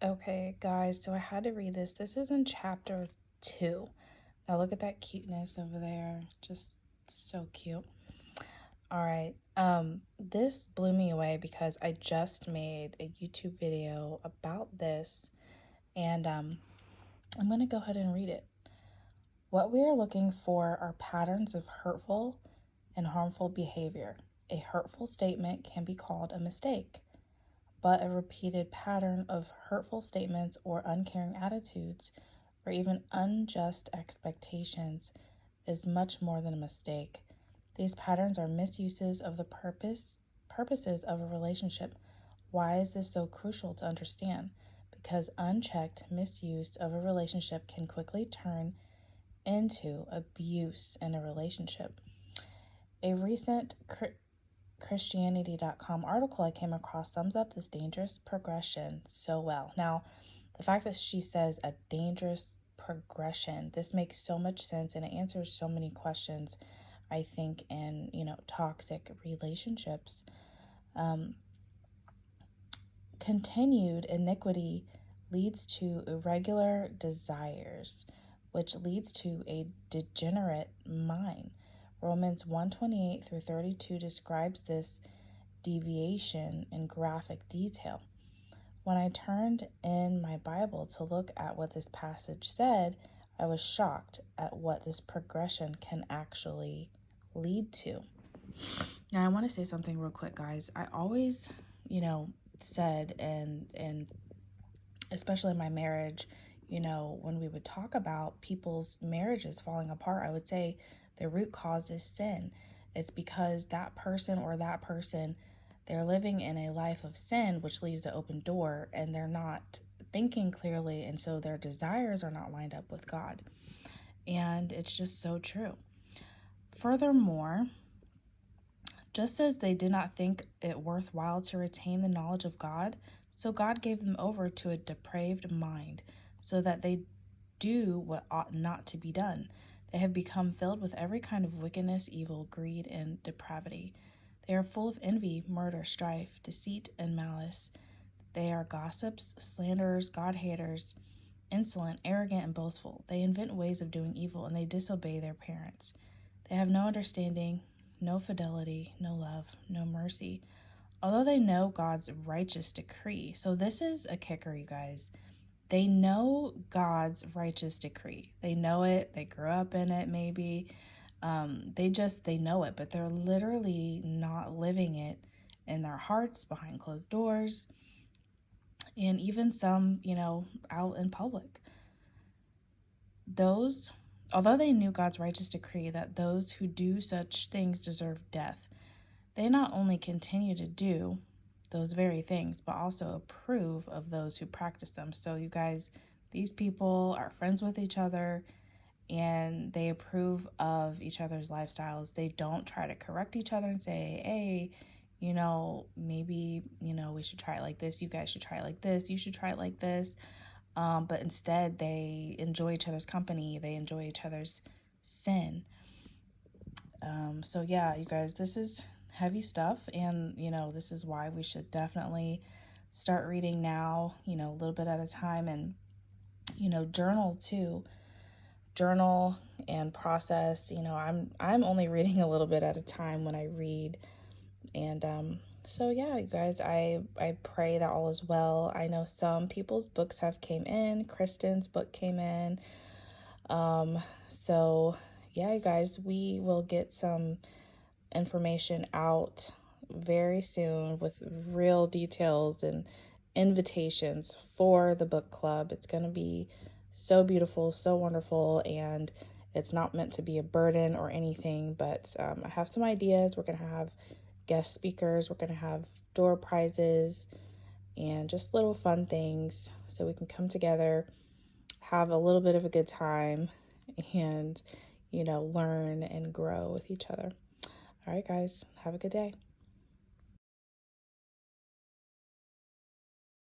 Okay, guys, so I had to read this. This is in chapter 2. Now look at that cuteness over there. Just so cute. All right. This blew me away because I just made a YouTube video about this, and I'm going to go ahead and read it. What we are looking for are patterns of hurtful and harmful behavior. A hurtful statement can be called a mistake, but a repeated pattern of hurtful statements or uncaring attitudes or even unjust expectations is much more than a mistake. These patterns are misuses of the purposes of a relationship. Why is this so crucial to understand? Because unchecked misuse of a relationship can quickly turn into abuse in a relationship. A recent Christianity.com article I came across sums up this dangerous progression so well. Now, the fact that she says a dangerous progression, this makes so much sense and it answers so many questions, I think, in, toxic relationships. Continued iniquity leads to irregular desires, which leads to a degenerate mind. Romans 1:28 through 32 describes this deviation in graphic detail. When I turned in my Bible to look at what this passage said, I was shocked at what this progression can actually lead to. Now, I want to say something real quick, guys. I always, said, and especially in my marriage, when we would talk about people's marriages falling apart, I would say the root cause is sin. It's because that person, they're living in a life of sin, which leaves an open door, and they're not thinking clearly, and so their desires are not lined up with God. And it's just so true. Furthermore, just as they did not think it worthwhile to retain the knowledge of God, so God gave them over to a depraved mind, so that they do what ought not to be done. They have become filled with every kind of wickedness, evil, greed, and depravity. They are full of envy, murder, strife, deceit, and malice. They are gossips, slanderers, God-haters, insolent, arrogant, and boastful. They invent ways of doing evil, and they disobey their parents. They have no understanding, no fidelity, no love, no mercy, although they know God's righteous decree. So this is a kicker, you guys. They know God's righteous decree. They know it. They grew up in it, maybe. They know it, but they're literally not living it in their hearts, behind closed doors, and even some, out in public. Although they knew God's righteous decree that those who do such things deserve death, they not only continue to do those very things, but also approve of those who practice them. So you guys, these people are friends with each other and they approve of each other's lifestyles. They don't try to correct each other and say, hey, maybe, we should try it like this. You guys should try it like this. You should try it like this. But instead, they enjoy each other's company. They enjoy each other's sin. So yeah, you guys, this is heavy stuff. And, this is why we should definitely start reading now, a little bit at a time, and, journal too. Journal and process. I'm only reading a little bit at a time when I read. And so yeah, you guys, I pray that all is well. I know some people's books have came in. Kristen's book came in. So yeah, you guys, we will get some information out very soon with real details and invitations for the book club. It's going to be so beautiful, so wonderful, and it's not meant to be a burden or anything, but I have some ideas. We're going to have guest speakers. We're going to have door prizes and just little fun things so we can come together, have a little bit of a good time, and, learn and grow with each other. All right, guys, have a good day.